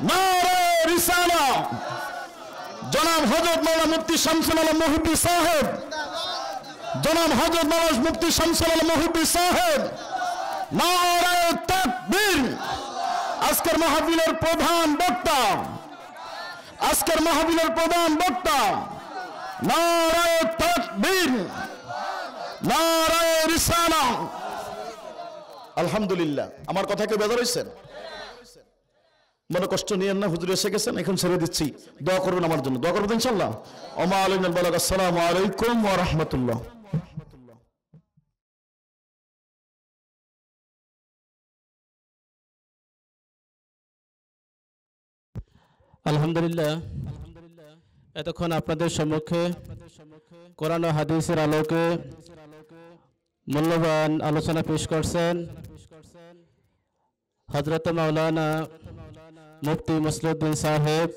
নারে রিসালাত। জনাব হযরত মাওলানা মুফতি শামসুল আলম মুহিব্বি সাহেব, জনাব হযরত মাওলানা মুফতি শামসুল আলম মুহিব্বি সাহেব, নারে তাকবীর। আজকের মাহফিলের প্রধান বক্তা, আজকের মাহফিলের প্রধান বক্তা, নারে তাকবীর, নারে রিসালাত। আলহামদুলিল্লাহ। আমার কথা কেউ বেজার হয়েছেন? মনে কষ্ট নিয়েন না, হুজুর এসে গেছেন, এখন ছেড়ে দিচ্ছি। দোয়া করবেন আমার জন্য, দোয়া করবেন ইনশাআল্লাহ। ওমা আলাইনাল বালাগ। আসসালামু আলাইকুম ওয়া রাহমাতুল্লাহ। আলহামদুলিল্লাহ, এতক্ষণ আপনাদের সম্মুখে কোরআন ও হাদিসের আলোকে মূল্যবান আলোচনা পেশ করছেন হযরত মাওলানা মুফতি মুসলিউদ্দিন সাহেব,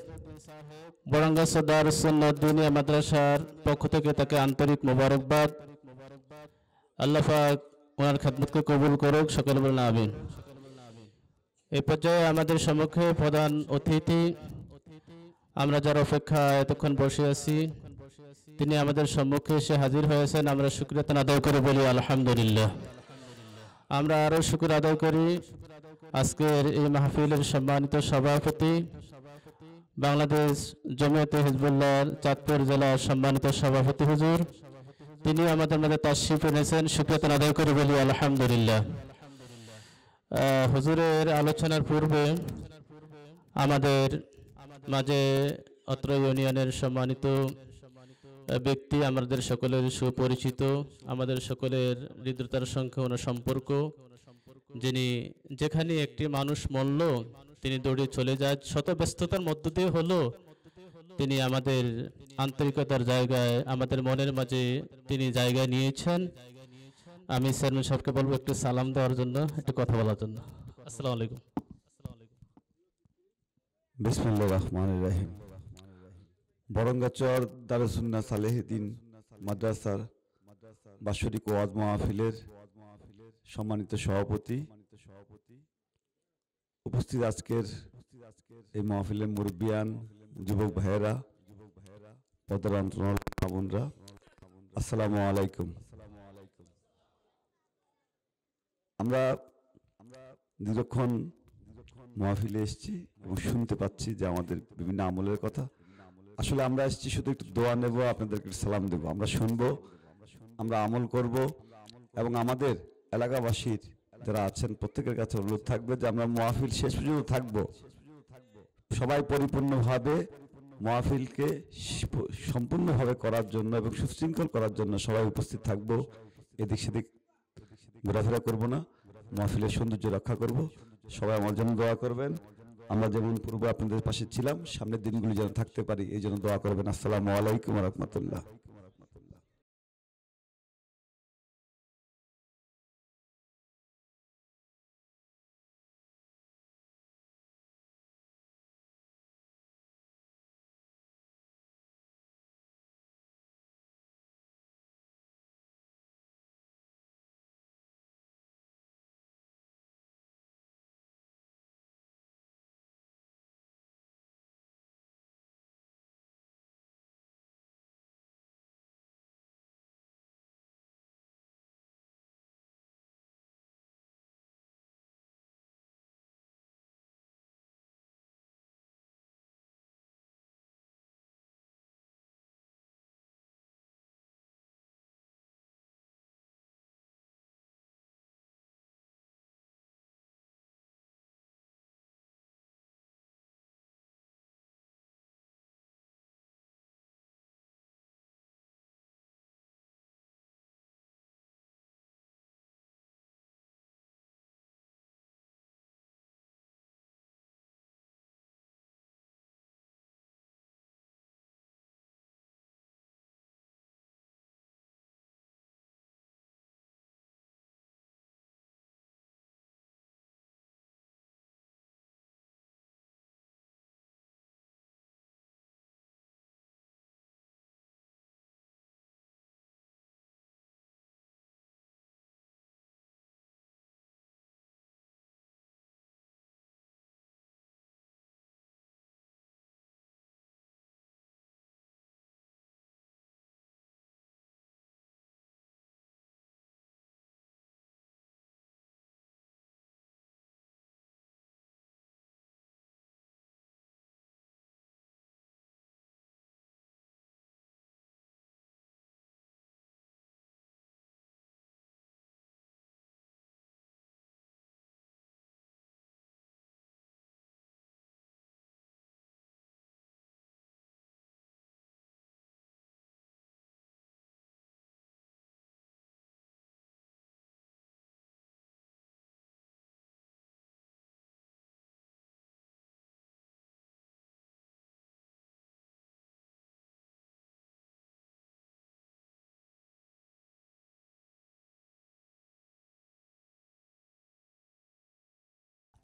বরঙ্গা সদর সুন্নাত দিনিয়া মাদ্রাসার পক্ষ থেকে তাকে আন্তরিক মোবারকবাদ। আল্লাহ পাক ওনার খেদমতকে কবুল করুক, সকলে বলেন আমিন। এই পর্যায়ে আমাদের সম্মুখে প্রধান অতিথি, আমরা যার অপেক্ষা এতক্ষণ বসে আছি, তিনি আমাদের সম্মুখে এসে হাজির হয়েছেন। আমরা শুকরিয়া আদায় করে বলি আলহামদুলিল্লাহ। আমরা আরও শুকর আদায় করি আজকের এই মাহফিলের সম্মানিত সভাপতি, বাংলাদেশ জমিয়তে হিজবুল্লাহর চাঁদপুর জেলার সম্মানিত সভাপতি হুজুর, তিনি আমাদের মধ্যে তাশরিফ এনেছেন। শুকরিয়া আদায় করে বলি আলহামদুলিল্লাহ। হুজুরের আলোচনার পূর্বে আমাদের মাঝে অত্র ইউনিয়নের সম্মানিত ব্যক্তি, আমাদের সকলের সুপরিচিত, আমাদের সকলের হৃদ্রতার সঙ্গে ওনার সম্পর্ক, যিনি যেখানে একটি মানুষ মরল তিনি দৌড়ে চলে যায়, শত ব্যস্ততার মধ্য দিয়ে হলো তিনি আমাদের আন্তরিকতার জায়গায়, আমাদের মনের মাঝে তিনি জায়গা নিয়েছেন। আমি চেয়ারম্যান সাহেবকে বলবো একটু সালাম দেওয়ার জন্য, একটু কথা বলার জন্য। আসসালামু আলাইকুম। বিসমিল্লাহির রহমানির রহিম। বরঙ্গাচর দারুস সুন্নাহ সালেহীদ্দিন মাদ্রাসার বাৎসরিক ওয়াজ মাহফিলের সম্মানিত সভাপতি, উপস্থিত আজকের এই মাহফিলের মুরব্বিয়ান, যুবক ভাইয়েরা, পর্দার অন্তরাল মা বোনরা, আসসালামু আলাইকুম। আমরা দীর্ঘক্ষণ মাহফিলে এসেছি এবং শুনতে পাচ্ছি যে আমাদের বিভিন্ন আমলের কথা। আসলে আমরা এসেছি শুধু একটু দোয়া নেব, আপনাদেরকে সালাম দেব, আমরা শুনবো, আমরা আমল করব এবং আমাদের এলাকাবাসীর যারা আছেন প্রত্যেকের কাছে অনুরোধ থাকবে যে আমরা মাহফিল শেষ পর্যন্ত থাকবো, সবাই পরিপূর্ণভাবে মাহফিলকে সম্পূর্ণভাবে করার জন্য এবং সুশৃঙ্খল করার জন্য সবাই উপস্থিত থাকবো। এদিক সেদিক ঘোরাফেরা করবো না, মাহফিলের সৌন্দর্য রক্ষা করব। সবাই আমার জন্য দোয়া করবেন। আমরা যেমন পূর্বে আপনাদের পাশে ছিলাম, সামনের দিনগুলি যেন থাকতে পারি, এই জন্য দোয়া করবেন। আসসালামু আলাইকুম ওয়া রাহমাতুল্লাহ।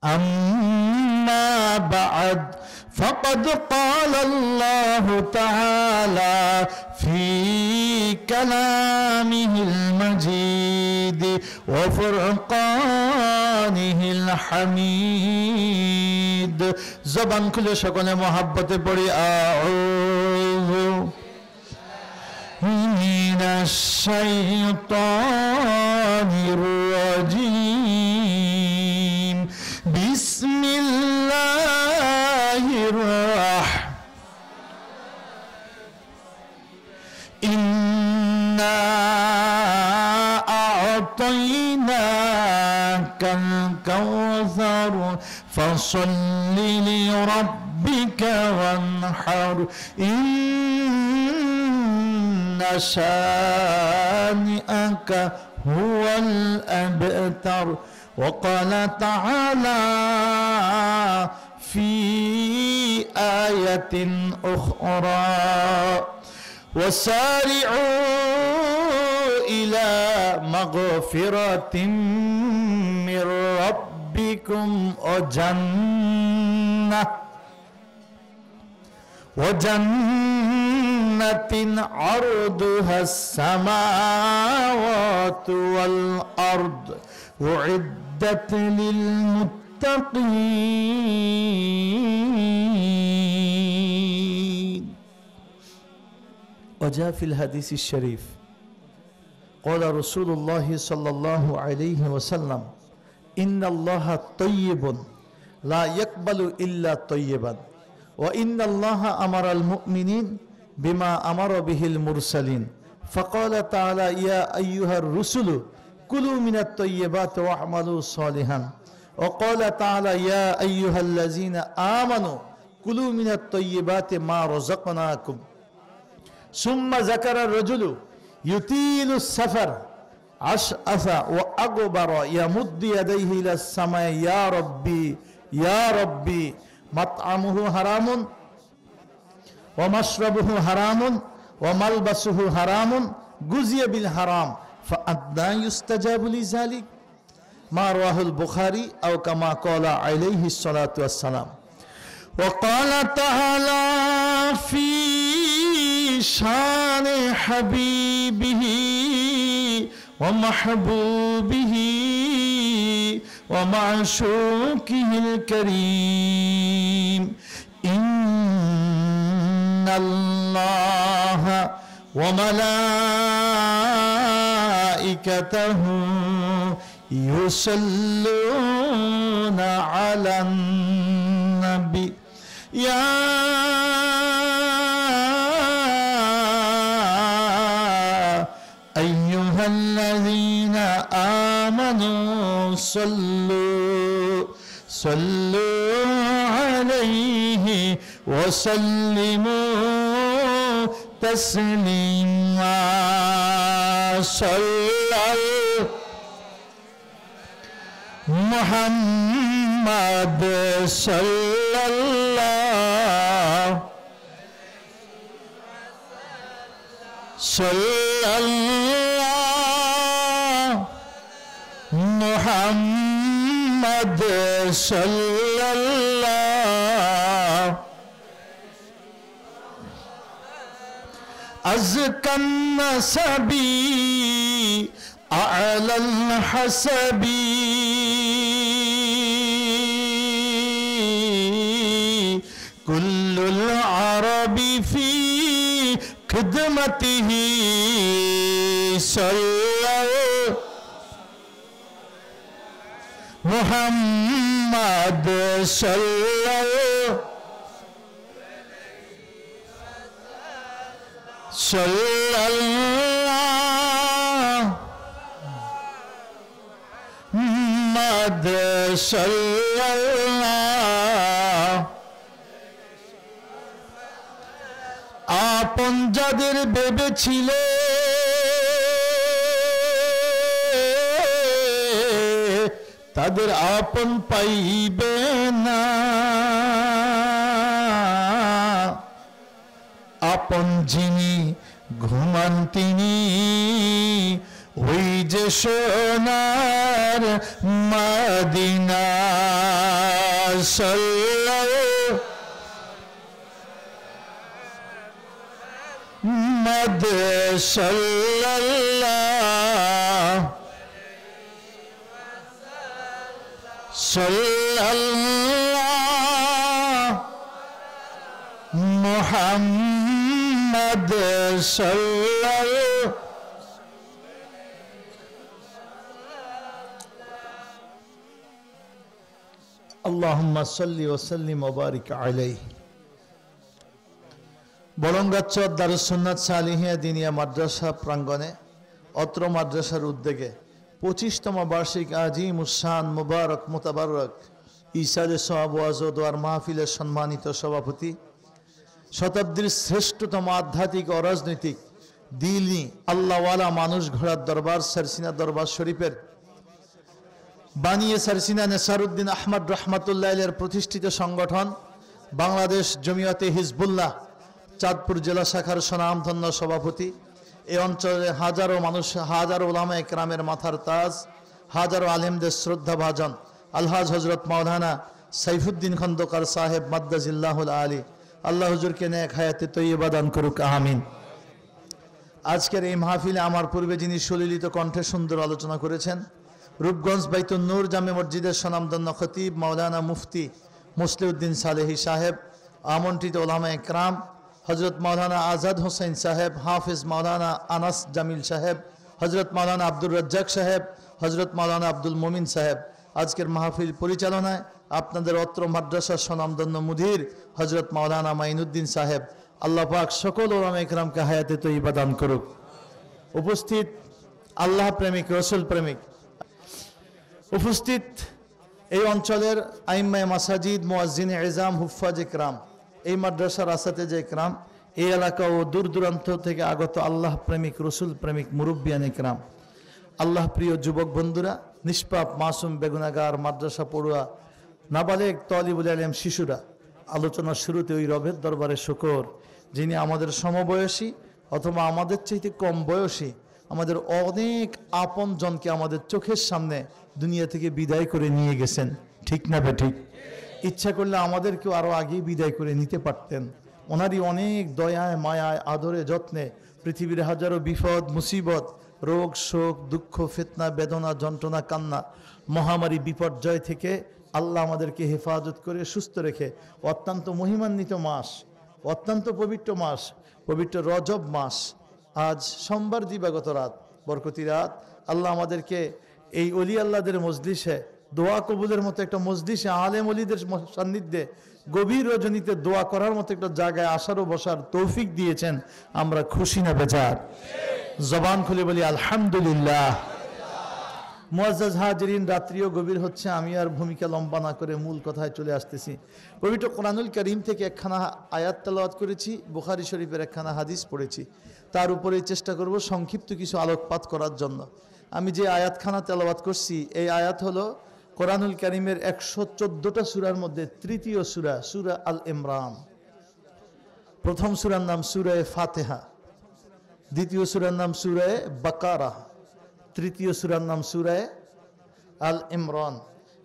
أما بعد فقد قال الله تعالى في كلامه المجيد وفرقانه الحميد زبان كل شكل محبة بري أعوذ من الشيطان الرجيم بسم الله الرحمن إنا أعطيناك الكوثر فصل لربك وانحر إن شانئك هو الأبتر وقال تعالى في آية أخرى وسارعوا إلى مغفرة من ربكم وجنة عرضها السماوات والأرض أعدت للمتقين وجاء في الحديث الشريف قال رسول الله صلى الله عليه وسلم إن الله طيب لا يقبل إلا طيبا وإن الله أمر المؤمنين بما أمر به المرسلين فقال تعالى يا أيها الرسل كلوا من الطيبات واعملوا صالحا وقال تعالى يا أيها الذين آمنوا كلوا من الطيبات ما رزقناكم ثم ذكر الرجل يطيل السفر أشعث وأغبر يمد يديه إلى السماء يا ربي يا ربي مطعمه حرام ومشربه حرام وملبسه حرام غزي بالحرام فأنى يستجاب لذلك ما رواه البخاري أو كما قال عليه الصلاة والسلام وقال تعالى في شان حبيبه ومحبوبه ومعشوقه الكريم إن الله وملائكته يصلون على النبي يا أيها الذين آمنوا صلوا عليه وسلموا تسليما محمد صلى الله محمد صلى الله أزكى النسب أعلى الحسب كل العرب في خدمته صلى محمد صلى الله محمد صلى الله আপন যাদের ভেবেছিলে তাদের আপন পাইবে না আপন যিনি ঘুমান তিনি ওই যে সোনার মদিনা মুহাম্মদ সাল্লাল্লাহু আল্লাহুম্মা সাল্লি ওয়া সাল্লিম ওয়া বারিক আলাইহি। বরঙ্গাচর দারুস সুন্নাত সালিহিয়া দিনিয়া মাদ্রাসা প্রাঙ্গণে অত্র মাদ্রাসার উদ্যোগে 25তম বার্ষিক আজিম উসান মুবারক মুতাবারক ইসালে সওয়াব ওয়াজ ও দোয়ার মাহফিলের সম্মানিত সভাপতি, শতাব্দীর শ্রেষ্ঠতম আধ্যাত্মিক ও রাজনৈতিক দিনী আল্লাহওয়ালা মানুষ ঘোড়ার দরবার সারসিনা দরবার শরীফের বানিয়ে সারসিনা নেসারউদ্দিন আহমদ রহমাতুল্লাহ এর প্রতিষ্ঠিত সংগঠন বাংলাদেশ জমিয়তে হিজবুল্লাহ চাঁদপুর জেলা শাখার স্বনামধন্য সভাপতি, এই অঞ্চলে হাজারো মানুষ, হাজারো উলামায়ে কেরামের মাথার তাজ, হাজারো আলেমদের শ্রদ্ধা ভাজন আলহাজ হজরত মাওলানা সাইফুদ্দিন খন্দকার সাহেব মাদ্দাজিল্লাহুল আলী, আল্লাহ হুজুরকে নেক হায়াতে তৈয়বা দান করুক, আমিন। আজকের এই মাহফিলে আমার পূর্বে যিনি সুললিত কণ্ঠে সুন্দর আলোচনা করেছেন, রূপগঞ্জ বাইতুন নূর জামে মসজিদের স্বনামধন্য খতিব মাওলানা মুফতি মুসলিউদ্দিন সালেহি সাহেব, আমন্ত্রিত উলামায়ে কেরাম হজরত মাওলানা আজাদ হোসেন সাহেব, হাফিজ মাওলানা আনাস জামিল সাহেব, হজরত মাওলানা আব্দুর রাজ্জাক সাহেব, হজরত মাওলানা আব্দুল মোমিন সাহেব, আজকের মাহফিল পরিচালনায় আপনাদের অত্র মাদ্রাসার স্বনামধন্য মুদির হজরত মাওলানা মাইনুদ্দিন সাহেব, আল্লাহ পাক সকল উলামায়ে কেরামকে হায়াতে তৈয়বা দান করুক। উপস্থিত আল্লাহ প্রেমিক, রসুল প্রেমিক, উপস্থিত এই অঞ্চলের আইম্মায়ে মাসাজিদ, মুয়াজ্জিনে ইজাম, হুফাজে কেরাম, এই মাদ্রাসার আসাতেজে কেরাম, এই এলাকা ও দূর দূরান্ত থেকে আগত আল্লাহ প্রেমিক, রসুল প্রেমিক, মুরব্বিয়ানে কেরাম, আল্লাহ প্রিয় যুবক বন্ধুরা, নিষ্পাপ মাসুম বেগুনাগার মাদ্রাসা পড়ুয়া, নাবালেগ তালিবুল ইলম শিশুরা, আলোচনার শুরুতে ওই রবের দরবারে শুকর যিনি আমাদের সমবয়সী অথবা আমাদের চাইতে কম বয়সী আমাদের অনেক আপন জনকে আমাদের চোখের সামনে দুনিয়া থেকে বিদায় করে নিয়ে গেছেন, ঠিক না বেঠিক? ইচ্ছা করলে আমাদেরকেও আরও আগেই বিদায় করে নিতে পারতেন। ওনারই অনেক দয়ায় মায়ায় আদরে যত্নে পৃথিবীর হাজারো বিপদ মুসিবত, রোগ শোক দুঃখ ফিতনা বেদনা যন্ত্রণা কান্না মহামারী বিপর্যয় থেকে আল্লাহ আমাদেরকে হেফাজত করে সুস্থ রেখে অত্যন্ত মহিমান্বিত মাস, অত্যন্ত পবিত্র মাস, পবিত্র রজব মাস, আজ সোমবার দিবাগত রাত, বরকতি রাত, আল্লাহ আমাদেরকে এই অলি আল্লাহদের মজলিসে, দোয়া কবুলের মতো একটা মজলিসে, আলেম অলিদের সান্নিধ্যে গভীর রজনীতে দোয়া করার মতো একটা জায়গায় আসারও বসার তৌফিক দিয়েছেন। আমরা খুশি না বেজার? জবান খুলে বলি আলহামদুলিল্লাহ। মুআজ্জাজ হাজিরিন, রাত্রিও গভীর হচ্ছে, আমি আর ভূমিকা লম্বা না করে মূল কথায় চলে আসতেছি। পবিত্র কোরআনুল কারীম থেকে একখানা আয়াত তেলাওয়াত করেছি, বুখারী শরীফের একখানা হাদিস পড়েছি, তার উপরেই চেষ্টা করব সংক্ষিপ্ত কিছু আলোকপাত করার জন্য। আমি যে আয়াতখানা তেলাওয়াত করছি এই আয়াত হলো কোরআনুল কারীমের 114টা সূরার মধ্যে তৃতীয় সূরা, সূরা আল ইমরান। প্রথম সূরার নাম সূরা ফাতিহা, দ্বিতীয় সূরার নাম সূরা বাকারা, তৃতীয় সূরার নাম সূরা আল ইমরান।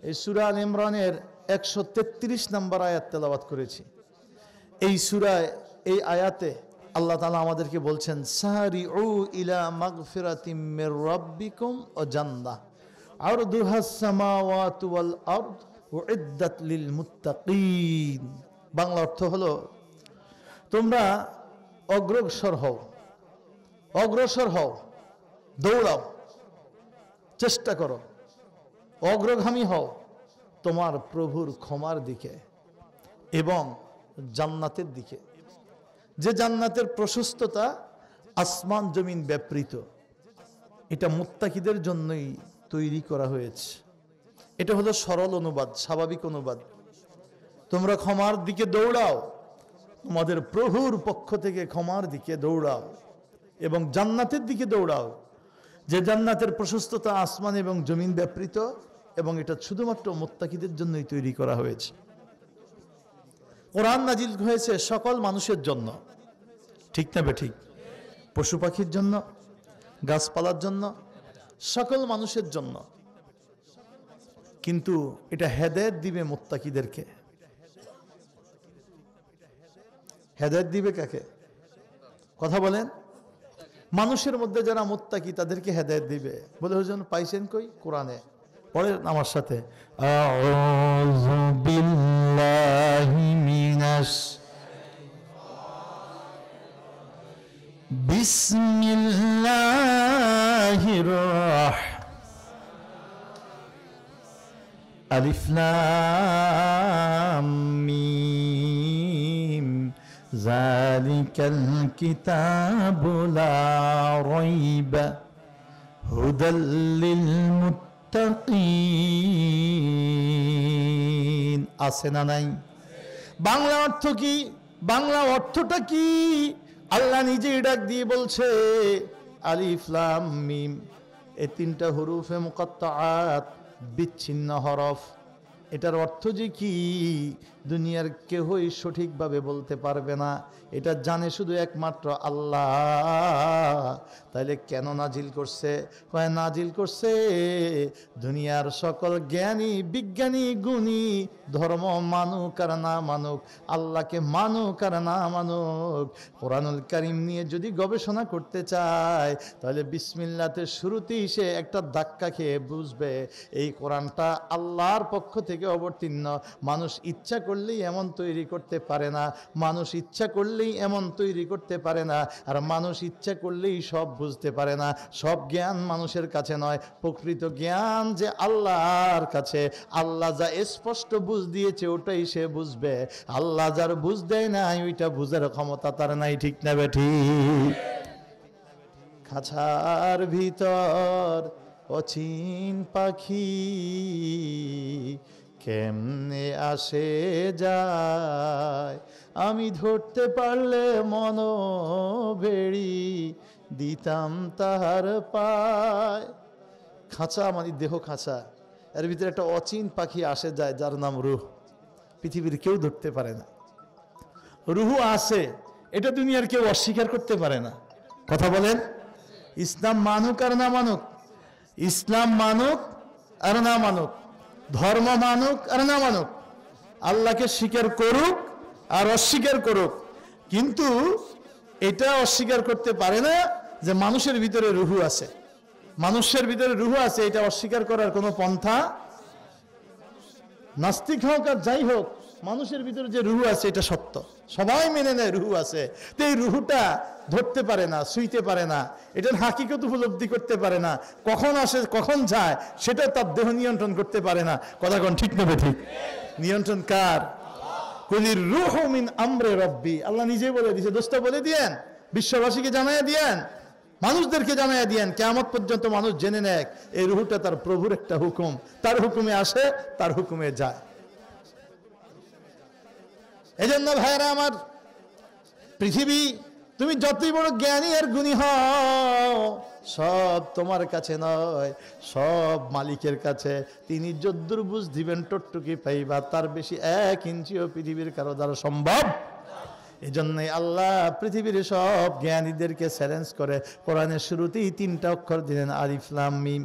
এই সূরা আল ইমরানের 133 নম্বর আয়াত তেলাওয়াত করেছি। এই সূরায়, এই আয়াতে আল্লাহ তাআলা আমাদেরকে বলছেন, সারিউ ইলা মাগফিরাতিম মির রাব্বিকুম ওয়া জান্নাহ আরদুহাস সামাওয়াতু ওয়াল আরদ উইদ্দাত লিল মুত্তাকিন। বাংলা অর্থ হলো, তোমরা অগ্রসর হও, অগ্রসর হও, দৌড়াও, চেষ্টা করো, অগ্রগামী হও তোমার প্রভুর ক্ষমার দিকে এবং জান্নাতের দিকে, যে জান্নাতের প্রশস্ততা আসমান জমিন ব্যাপৃত। এটা মুত্তাকিদের জন্যই তৈরি করা হয়েছে। এটা হলো সরল অনুবাদ, স্বাভাবিক অনুবাদ। তোমরা ক্ষমার দিকে দৌড়াও, তোমাদের প্রভুর পক্ষ থেকে ক্ষমার দিকে দৌড়াও এবং জান্নাতের দিকে দৌড়াও, যে জান্নাতের প্রশস্ততা আসমান এবং জমিন ব্যাপৃত, এবং এটা শুধুমাত্র মুত্তাকিদের জন্যই তৈরি করা হয়েছে। কোরআন নাজিল হয়েছে সকল মানুষের জন্য, ঠিক না বেঠিক? পশু পাখির জন্য, গাছপালার জন্য, সকল মানুষের জন্য, কিন্তু এটা হেদায়েত দিবে মুত্তাকিদেরকে। হেদায়েত দিবে কাকে? কথা বলেন। মানুষের মধ্যে যারা মুত্তাকি তাদেরকে হেদায়েত দিবে। বলে হুজুর পাইছেন কই? কোরআনে পড়েন আমার সাথে, আউযু বিল্লাহি মিনাশ বিসমিল্লাহির আলিফ লাম মিম যালিকাল কিতাবু লা রাইবা হুদাল লিল মুত্তাকিন। আছে না নাই? বাংলা অর্থ কি? বাংলা অর্থটা কি? আল্লাহ নিজেই ডাক দিয়ে বলছে আলিফ লাম মিম, এই তিনটা হরফে মুকাত্তাআত, বিচ্ছিন্ন হরফ। এটার অর্থ যে কি দুনিয়ার কেউই সঠিকভাবে বলতে পারবে না, এটা জানে শুধু একমাত্র আল্লাহ। তাইলে কেন নাজিল করছে? কয় নাজিল করছে দুনিয়ার সকল জ্ঞানী বিজ্ঞানী গুণী ধর্ম মানুক আর না মানুক, আল্লাহকে মানুক আর না মানুক, কোরআনুল কারীম নিয়ে যদি গবেষণা করতে চায় তাহলে বিসমিল্লাতে শুরুতেই সে একটা ধাক্কা খেয়ে বুঝবে এই কোরআনটা আল্লাহর পক্ষ থেকে অবতীর্ণ। মানুষ ইচ্ছা করলেই এমন তৈরি করতে পারে না, মানুষ ইচ্ছা করলেই এমন তৈরি করতে পারে না, আর মানুষ ইচ্ছা করলেই সব বুঝতে পারে না। সব জ্ঞান মানুষের কাছে নয়, প্রকৃত জ্ঞান যে আল্লাহর কাছে। আল্লাহ যা স্পষ্ট বুঝ দিয়েছে ওটাই সে বুঝবে, আল্লাহ যার বুঝ দেয় না ওইটা বুঝার ক্ষমতা তার নাই। ঠিক না বেঠিক? খাঁচার ভিতর অচিন পাখি কেমনে আসে যায়, আমি ধরতে পারলে মন বেড়ি দিতাম তাহার পায়। খাঁচা মানে দেহ খাঁচা, এর ভিতরে একটা অচিন পাখি আসে যায় যার নাম রূহ। পৃথিবীর কেউ ধরতে পারে না। রূহ আছে, এটা দুনিয়ার কেউ অস্বীকার করতে পারে না। কথা বলেন। ইসলাম মানুক আর না মানুক, ইসলাম মানুক আর না মানুক, ধর্ম মানুক আর না মানুক, আল্লাহকে স্বীকার করুক আর অস্বীকার করুক, কিন্তু এটা অস্বীকার করতে পারে না যে মানুষের ভিতরে রূহ আছে। মানুষের ভিতরে রূহ আছে, এটা অস্বীকার করার কোনো পন্থা, নাস্তিক হোক আর যাই হোক, মানুষের ভিতরে যে রূহ আছে এটা সত্য, সবাই মেনে নেয় রূহ আছে। তো এই রূহটা ধরতে পারে না, ছুঁইতে পারে না, এটার হাকিকত উপলব্ধি করতে পারে না, কখন আসে কখন যায় সেটা তার দেহ নিয়ন্ত্রণ করতে পারে না। কথা কোন ঠিক নেবে? ঠিক। নিয়ন্ত্রণ কার? কুলির রূহ মিন আমরে রব্বি। আল্লাহ নিজেই বলে দিয়েছে। দোস্ত বলে দিয়েন, বিশ্ববাসীকে জানাইয়া দিয়েন, মানুষদেরকে জানাইয়া দিয়েন, কিয়ামত পর্যন্ত মানুষ জেনে নেয় এই রূহটা তার প্রভুর একটা হুকুম, তার হুকুমে আসে, তার হুকুমে যায়। এজন্য ভাইরা আমার, পৃথিবী তুমি যতই বড় জ্ঞানী আর গুণী হও, সব তোমার কাছে নয়, সব মালিকের কাছে। তিনি যদ্দুর বুঝ দিবেন টট্টুকি পাইবা, তার বেশি 1 ইঞ্চিও পৃথিবীর কারো দ্বারা সম্ভব। এই জন্যই আল্লাহ পৃথিবীর সব জ্ঞানীদেরকে চ্যালেঞ্জ করে কোরআনের শুরুতেই 3টা অক্ষর দিলেন আলিফ লাম মিম।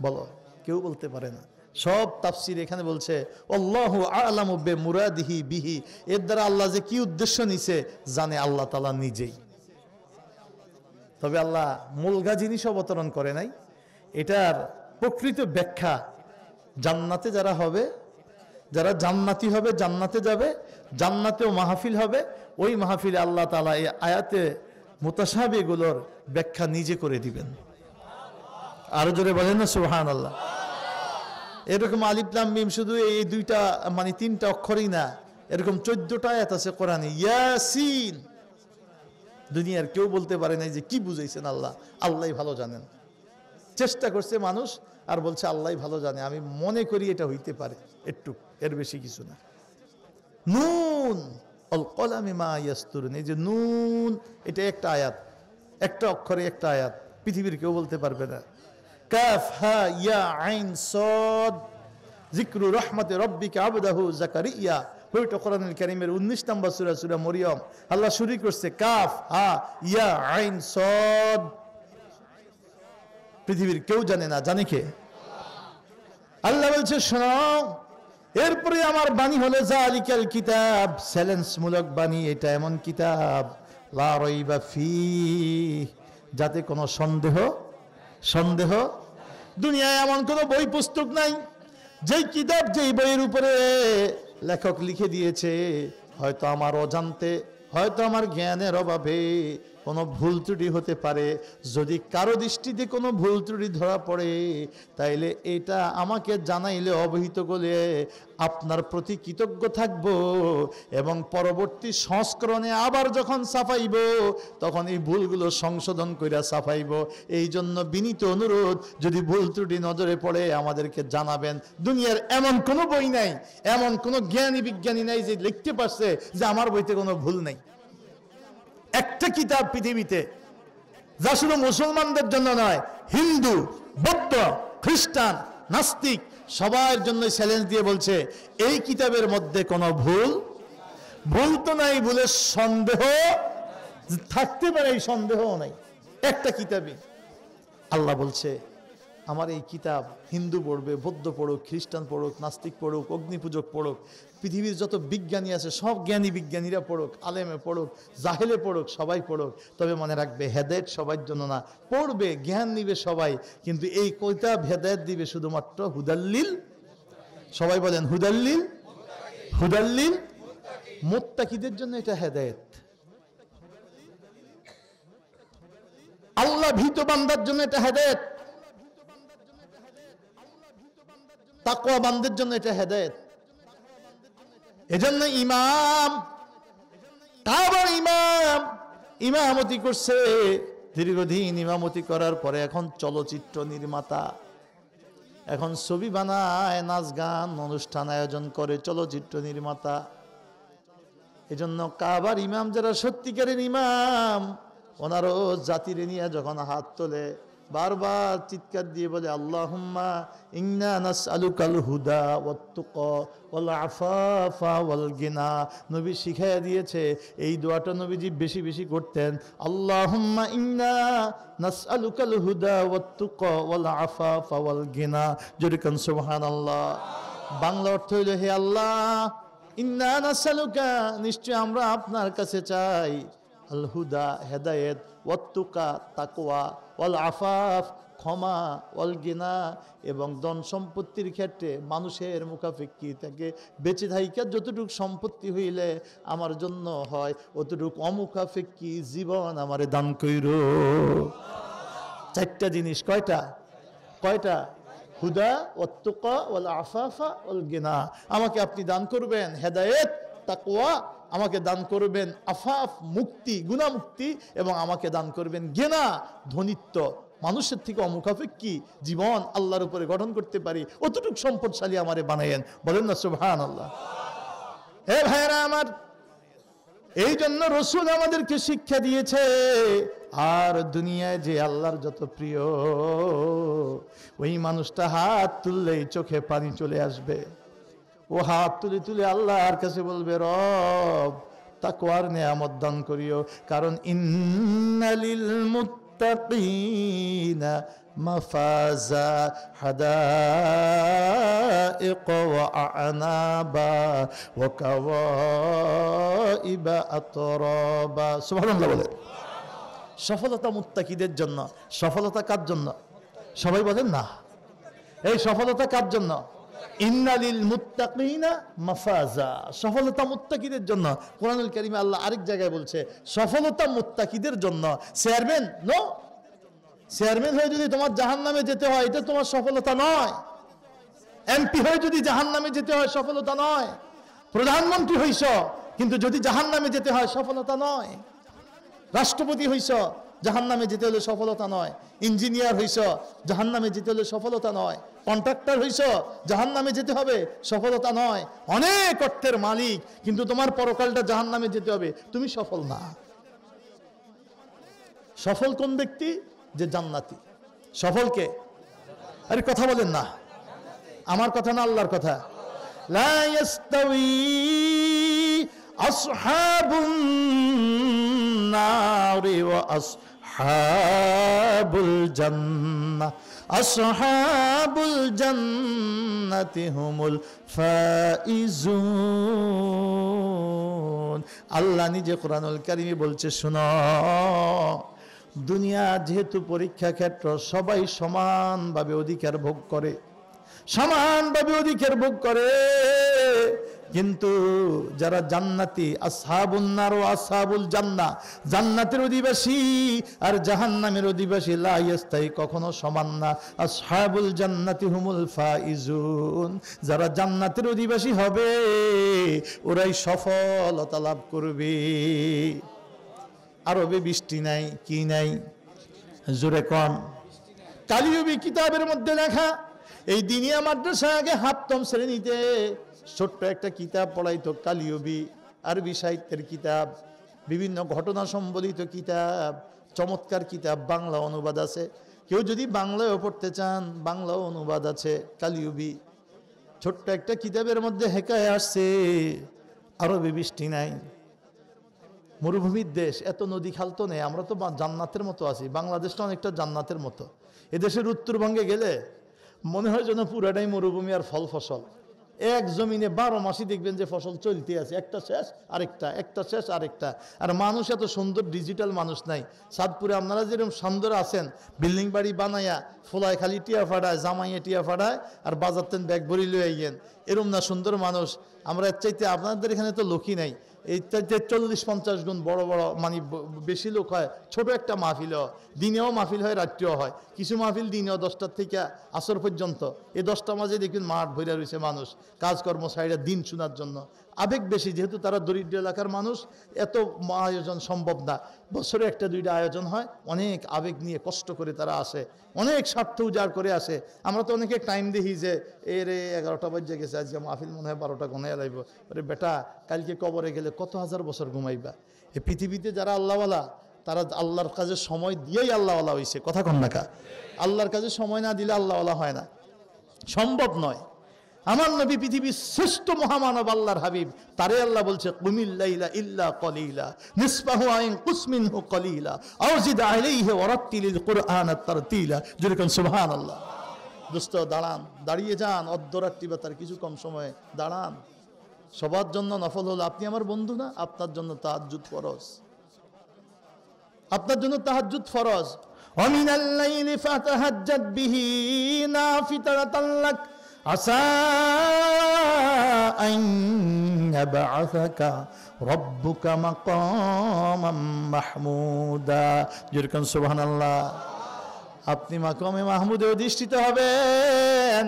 বলো, কেউ বলতে পারে না। সব তাফসীর এখানে বলছে আল্লাহু আ'লামু বিমুরাদিহি বিহি, এর দ্বারা আল্লাহ যে কি উদ্দেশ্য নিছে জানে আল্লাহ তাআলা নিজেই। তবে আল্লাহ মূলগা জিনিস অবতরণ করে নাই। এটার প্রকৃত ব্যাখ্যা জান্নাতে যারা হবে, যারা জান্নাতি হবে, জান্নাতে যাবে, জান্নাতেও মাহফিল হবে, ওই মাহফিলে আল্লাহ তাআলা এই আয়াতে মুতাশাবিহগুলোর ব্যাখ্যা নিজে করে দিবেন। আরো জোরে বলেন না সুবহানাল্লাহ। এরকম আলিফ লাম মিম শুধু এই 2টা মানে 3টা অক্ষরই না, এরকম 14টা আয়াত আছে কোরআনে। ইয়াসিন, দুনিয়ার কেউ বলতে পারে নাই যে কি বুঝাইছেন আল্লাহ, আল্লাহই ভালো জানেন। চেষ্টা করছে মানুষ আর বলছে আল্লাহই ভালো জানে। আমি মনে করি এটা হইতে পারে একটু, এর বেশি কিছু না। নুন আল কলামি মা ইয়াসতুরুন, এই যে নুন, এটা একটা আয়াত, একটা অক্ষরে একটা আয়াত, পৃথিবীর কেউ বলতে পারবে না। কাফ হা ইয়া আইন সাদ যিকরু রাহমাতি রাব্বিকা আবদাহু যাকারিয়া, ওইটা কোরআনুল কারীমের 19 নম্বর সূরা, সূরা মরিয়ম। আল্লাহ শুরু করছে কাফ হা ইয়া আইন সাদ, পৃথিবীর কেউ জানে না, জানে কে? আল্লাহ বলছে শোনো, এরপরে আমার বাণী হলো জালিকাল কিতাব, চ্যালেঞ্জ মূলক বাণী, এটা এমন কিতাব লা রাইবা ফীহ, যাতে কোনো সন্দেহ দুনিয়ায় এমন কোনো বই পুস্তক নাই যেই কিতাব যেই বইয়ের উপরে লেখক লিখে দিয়েছে হয়তো আমার অজান্তে, হয়তো আমার জ্ঞানের অভাবে কোনো ভুল ত্রুটি হতে পারে। যদি কারো দৃষ্টিতে কোনো ভুল ত্রুটি ধরা পড়ে তাইলে এটা আমাকে জানাইলে, অবহিত করলে আপনার প্রতি কৃতজ্ঞ থাকব এবং পরবর্তী সংস্করণে আবার যখন ছাপাইব তখন এই ভুলগুলো সংশোধন কইরা ছাপাইব। এই জন্য বিনীত অনুরোধ, যদি ভুল ত্রুটি নজরে পড়ে আমাদেরকে জানাবেন। দুনিয়ার এমন কোনো বই নাই, এমন কোনো জ্ঞানী বিজ্ঞানী নাই যে লিখতে পারছে যে আমার বইতে কোনো ভুল নাই। একটা কিতাব পৃথিবীতে যা শুধু মুসলমানদের জন্য নয়, হিন্দু, বৌদ্ধ, খ্রিস্টান, নাস্তিক সবার জন্য চ্যালেঞ্জ দিয়ে বলছে এই কিতাবের মধ্যে কোনো ভুল তো নাই, ভুলের সন্দেহ থাকতে পারে, এই সন্দেহও নাই। একটা কিতাবে আল্লাহ বলছে আমার এই কিতাব হিন্দু পড়বে, বৌদ্ধ পড়ুক, খ্রিস্টান পড়ুক, নাস্তিক পড়ুক, অগ্নিপূজক পড়ুক, পৃথিবীর যত বিজ্ঞানী আছে সব জ্ঞানী বিজ্ঞানীরা পড়ুক, আলেমে পড়ুক, জাহেলে পড়ুক, সবাই পড়ুক। তবে মনে রাখবে হেদায়েত সবার জন্য না, পড়বে জ্ঞান নিবে সবাই, কিন্তু এই কিতাব হেদায়েত দিবে শুধুমাত্র হুদাল্লিল, সবাই বলেন হুদাল্লিল মুত্তাকিদের জন্য এটা হেদায়েত। আল্লাহ ভীত বান্দার জন্য এটা হেদায়েত, তাকওয়া বান্দার জন্য এটা হেদায়েত। এজন্য কাবার ইমামতি করছে, দীর্ঘদিন ইমামতি করার পরে এখন চলচ্চিত্র নির্মাতা, এখন ছবি বানায়, নাচ গান অনুষ্ঠান আয়োজন করে, চলচ্চিত্র নির্মাতা। এজন্য কাবার ইমাম যারা সত্যিকারের ইমাম, ওনারও জাতির নিয়ে যখন হাত তোলে বারবার চিৎকার দিয়ে বলে আল্লাহুম্মা ইন্না নাসআলুকাল হুদা ওয়াত তুকা ওয়াল আফাফা ওয়াল গিনা। নবী শিখাইয়া দিয়েছে এই দোয়াটা নবীজি বেশি বেশি করতেন, আল্লাহুম্মা ইন্না নাসআলুকাল হুদা ওয়াত তুকা ওয়াল আফাফা ওয়াল গিনা। জোরে কান সুবহানাল্লাহ। বাংলা অর্থ হইল হে আল্লাহ, ইন্না নাসআলুকা নিশ্চয় আমরা আপনার কাছে চাই, আল হুদা হেদায়েত, ওয়াত তুকা তাকওয়া, ওয়াল আফাফ ক্ষমা, ওয়াল গিনা এবং ধন সম্পত্তির ক্ষেত্রে মানুষের মুখাপেক্ষি থেকে বেঁচে থাইকা যতটুকু সম্পত্তি হইলে আমার জন্য হয় অতটুকু অমুখাপেক্ষি জীবন আমারে দান কইরো। চারটা জিনিস, কয়টা? হুদা, ওয়াত তুকা, ওয়াল আফাফা, ওয়াল গিনা। আমাকে আপনি দান করবেন হেদায়েত, তাকওয়া, আমাকে দান করবেন আফাফ মুক্তি, গুনাহ মুক্তি, এবং আমাকে দান করবেন গিনা ধনিত্ব, মানুষের থেকে অমুখাপেক্ষী জীবন আল্লাহর উপরে গঠন করতে পারি অতটুকু সম্পদশালী আমারে বানায়েন। বলেন না সুবহানাল্লাহ। হে ভাইরা আমার, এই জন্য রাসূল আমাদেরকে শিক্ষা দিয়েছে, আর দুনিয়ায় যে আল্লাহর যত প্রিয় ওই মানুষটা হাত তুললেই চোখে পানি চলে আসবে। ও হাত তুলে তুলে আল্লাহর কাছে বলবে রব তাকওয়ার নিয়ামত দান করিও, কারণ ইন্নালিল মুত্তাকিনা মাফাজা হাদাইক ওয়া আনাবা ওয়া কাওয়াইবা আতরাবা। সুবহানাল্লাহ বলে। সফলতা মুত্তাকিদের জন্য। সফলতা কার জন্য? সবাই বলেন না। এই সফলতা কার জন্য? ইন্নালিল মুত্তাকিনা মাফাজা, সফলতা মুত্তাকিদের জন্য। কোরআনুল কারীমে আল্লাহ আরেক জায়গায় বলছে সফলতা মুত্তাকিদের জন্য। চেয়ারম্যান নো, চেয়ারম্যান হয়ে যদি তোমার জাহান্নামে যেতে হয় এটা তোমার সফলতা নয়। এমপি হয়ে যদি জাহান্নামে যেতে হয় সফলতা নয়। প্রধানমন্ত্রী হইছ কিন্তু যদি জাহান্নামে যেতে হয় সফলতা নয়। রাষ্ট্রপতি হইছ, জাহান্নামে যেতে হলে সফলতা নয়। ইঞ্জিনিয়ার হইছ, জাহান্নামে যেতে হলে সফলতা নয়। কন্ট্রাক্টর হইছ, জাহান্নামে যেতে হবে, সফলতা নয়। অনেক অর্থের মালিক কিন্তু তোমার পরকালটা জাহান্নামে যেতে হবে, তুমি সফল না। সফল কোন ব্যক্তি? যে জান্নাতি। সফলকে? আরে কথা বলেন না, আমার কথা না আল্লাহর কথা। লা ইয়াস্তাওয়ি আসহাবুন নারি ওয়া আসহাবুল জান্নাহ আসহাবুল জান্নাতি হুমুল ফাইজুন। আল্লাহ নিজে কোরআনুল কারীমে বলছে, শোনো, দুনিয়া যেহেতু পরীক্ষা ক্ষেত্র, সবাই সমানভাবে অধিকার ভোগ করে, সমানভাবে অধিকার ভোগ করে, কিন্তু যারা জান্নাতি, আসহাবুন নার ওয়া আসহাবুল জান্নাহ, জান্নাতের অধিবাসী আর জাহান্নামের অধিবাসী, লা ইয়াস্তাই, কখনো সমান না। আসহাবুল জান্নাতি হুমুল ফাইজুন, যারা জান্নাতের অধিবাসী হবে ওরাই সফলতা লাভ করবে। আরবে বৃষ্টি নাই, কি নাই, জোরে কন। কালিয়বী কিতাবের মধ্যে লেখা, এই দিনিয়া মাদ্রাসা আগে হাফতম শ্রেণীতে ছোট্ট একটা কিতাব পড়াইতো, কালিয়বী, আরবি সাহিত্যের কিতাব, বিভিন্ন ঘটনা সম্বলিত কিতাব, চমৎকার কিতাব, বাংলা অনুবাদ আছে। কেউ যদি বাংলায়ও পড়তে চান, বাংলাও অনুবাদ আছে, কালিয়বী। ছোট্ট একটা কিতাবের মধ্যে হেকায় আসছে, আরবে বৃষ্টি নাই, মরুভূমির দেশ, এত নদী খাল তো নেই, আমরা তো জান্নাতের মতো আছি। বাংলাদেশটা অনেকটা জান্নাতের মতো। এদেশের উত্তরবঙ্গে গেলে মনে হয় যেন পুরাটাই মরুভূমি আর ফল ফসল। এক জমিনে 12 মাসই দেখবেন যে ফসল চলতে আছে, একটা শেষ আরেকটা, একটা শেষ আরেকটা। আর মানুষ এত সুন্দর ডিজিটাল মানুষ নাই। সাদপুরে আপনারা যেরকম সুন্দর আছেন, বিল্ডিং বাড়ি বানাইয়া ফোলায় খালি টিয়া ফাটায়, জামাইয়ে টিয়া ফাটায়, আর বাজার তেন ব্যাগ ভরি লয়ে আইয়েন, এরম না সুন্দর মানুষ। আমরা এর চাইতে, আপনাদের এখানে তো লোকই নাই, এই চাইতে 40-50 গুণ বড় বড়, মানে বেশি লোক হয়। ছোট একটা মাহফিল হয়, দিনেও মাহফিল হয়, রাত্রেও হয়। কিছু মাহফিল দিনেও 10টার থেকে আসর পর্যন্ত, এই 10টার মাঝে দেখুন মাঠ ভরে রয়েছে মানুষ, কাজকর্ম সাইডে দিন শোনার জন্য। আবেগ বেশি, যেহেতু তারা দরিদ্র এলাকার মানুষ, এত আয়োজন সম্ভব না। বছরে 1-2টা আয়োজন হয়, অনেক আবেগ নিয়ে কষ্ট করে তারা আসে, অনেক স্বার্থ উজাড় করে আসে। আমরা তো অনেকে টাইম দেখি যে এরে 11টা বাজে গেছে, আজকে মাহফিল মনে হয় 12টা ঘনায় লাগবে। আরে বেটা, কালকে কবরে গেলে কত হাজার বছর ঘুমাইবা। এই পৃথিবীতে যারা আল্লাহওয়ালা, তারা আল্লাহর কাজে সময় দিয়েই আল্লাহওয়ালা হয়েছে। কথা কন না কা? আল্লাহর কাজে সময় না দিলে আল্লাহওয়ালা হয় না, সম্ভব নয়। আমার নবী পৃথিবীর শ্রেষ্ঠ মহামানব, আল্লাহর হাবিব, তারে আল্লাহ বলছে, কুমিল লাইলা ইল্লা কলিলা নিসফাহু আও ইনকুস মিনহু কলিলা আও জিদ আলাইহি ওয়ারাত্তিলিল কুরআন তারতিলা। যেরকম সুবহানাল্লাহ। দোস্ত, দাঁড়ান, দাঁড়িয়ে যান, অর্ধরাত্রি বা তার কিছু কম সময়ে দাঁড়ান। সবার জন্য নফল হলো, আপনি আমার বন্ধু না, আপনার জন্য তাহাজ্জুদ ফরজ, আপনার জন্য তাহাজ্জুদ ফরজ। ওয়া মিনাল লাইলি ফাতাহাজ্জাদ বিহি নাফিলাতান লাক আসা আন ইয়াবআসাকা রাব্বুকা মাকামান মাহমুদা। যেরকম সুবহানাল্লাহ। আপনি মাকামে মাহমুদে অধিষ্ঠিত হবেন।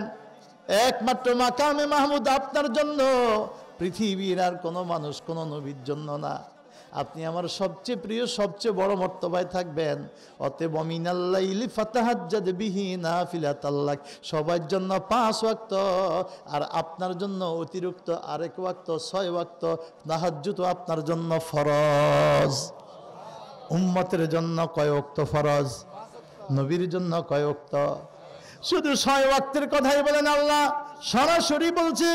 একমাত্র মাকামে মাহমুদ আপনার জন্য, পৃথিবীর আর কোনো মানুষ, কোনো নবীর জন্য না। আপনি আমার সবচেয়ে প্রিয়, সবচেয়ে বড় মর্তবায় থাকবেন। অতএব মিনাল লাইলি ফাতাহাজ্জাদ বিহি নাফিলাতাল লাক, সবার জন্য 5 ওয়াক্ত, আর আপনার জন্য অতিরিক্ত আরেক ওয়াক্ত, 6 ওয়াক্ত তাহাজ্জুদ আপনার জন্য ফরজ। উম্মতের জন্য কয় ওয়াক্ত ফরজ? নবীর জন্য কয় ওয়াক্ত? শুধু 6 ওয়াক্তের কথাই বলেন আল্লাহ, সরাসরি বলছে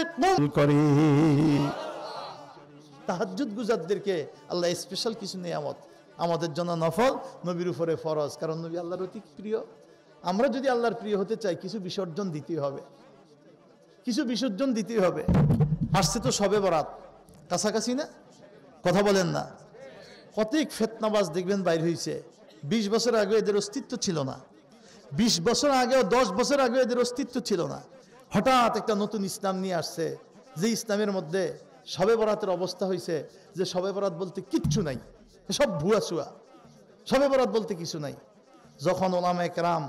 করি। তাহাজ্জুদ গুজারদেরকে আল্লাহ স্পেশাল কিছু নিয়ামত, আমাদের জন্য নফল, নবীর উপরে ফরজ। কারণ নবী আল্লাহর অতি প্রিয়। আমরা যদি আল্লাহর প্রিয় হতে চাই, কিছু বিসর্জন দিতে হবে, কিছু বিসর্জন দিতে হবে। আসছে তো শবে বরাত, কাছাকাছি না? কথা বলেন না? কতই ফিতনাবাজ দেখবেন বাইর হয়েছে। 20 বছর আগে এদের অস্তিত্ব ছিল না, 20 বছর আগেও, 10 বছর আগে এদের অস্তিত্ব ছিল না। হঠাৎ একটা নতুন ইসলাম নিয়ে আসছে, যে ইসলামের মধ্যে শবে বরাতের অবস্থা হয়েছে যে শবে বরাত বলতে কিচ্ছু নাই, সব ভুয়া সুয়া, শবে বরাত বলতে কিছু নাই। যখন ওলামায়ে কেরাম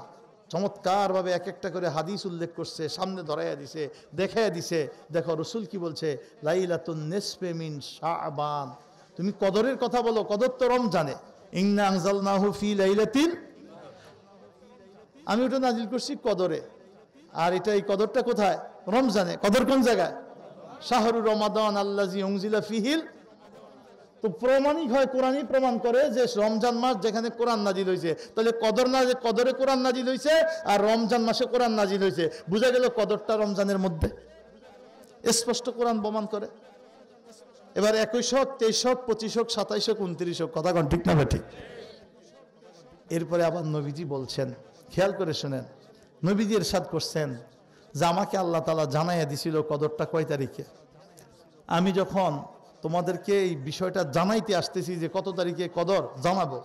চমৎকারভাবে এক একটা করে হাদিস উল্লেখ করছে, সামনে ধরাইয়া দিছে, দেখাইয়া দিছে, দেখো রসুল কি বলছে, লাইলাতুন নিসফে মিন শাবান। তুমি কদরের কথা বলো, কদর তো রমজানে, ইন্না আনজালনাহু ফি লাইলাতিন, আমি ওটা নাজিল করছি কদরে, আর এটা এই কদরটা কোথায়? রমজানে। কদর কোন জায়গায়? শাহরু রমাদান আল্লাযী উনজিলা ফিহিল। তো প্রমাণিক হয়, কোরআনই প্রমাণ করে যে রমজান মাস যেখানে কোরআন নাজিল হয়েছে, তাহলে কদরে কোরআন নাজিল হয়েছে, আর রমজান মাসে কোরআন নাজিল হয়েছে। বুঝা গেল কদরটা রমজানের মধ্যে, স্পষ্ট কোরআন প্রমাণ করে। এবার 21 হোক, 23 হোক, 25 হোক, 27 হোক, 29 হোক, কথা কোন ঠিক না? ঠিক। এরপরে আবার নবীজি বলছেন, খেয়াল করে শুনেন, নবীজি ইরশাদ করছেন যে আমাকে আল্লাহ তাআলা জানাইয়া দিছিল কদরটা কয় তারিখে। আমি যখন তোমাদেরকে এই বিষয়টা জানাইতে আসতেছি যে কত তারিখে কদর জানাবো,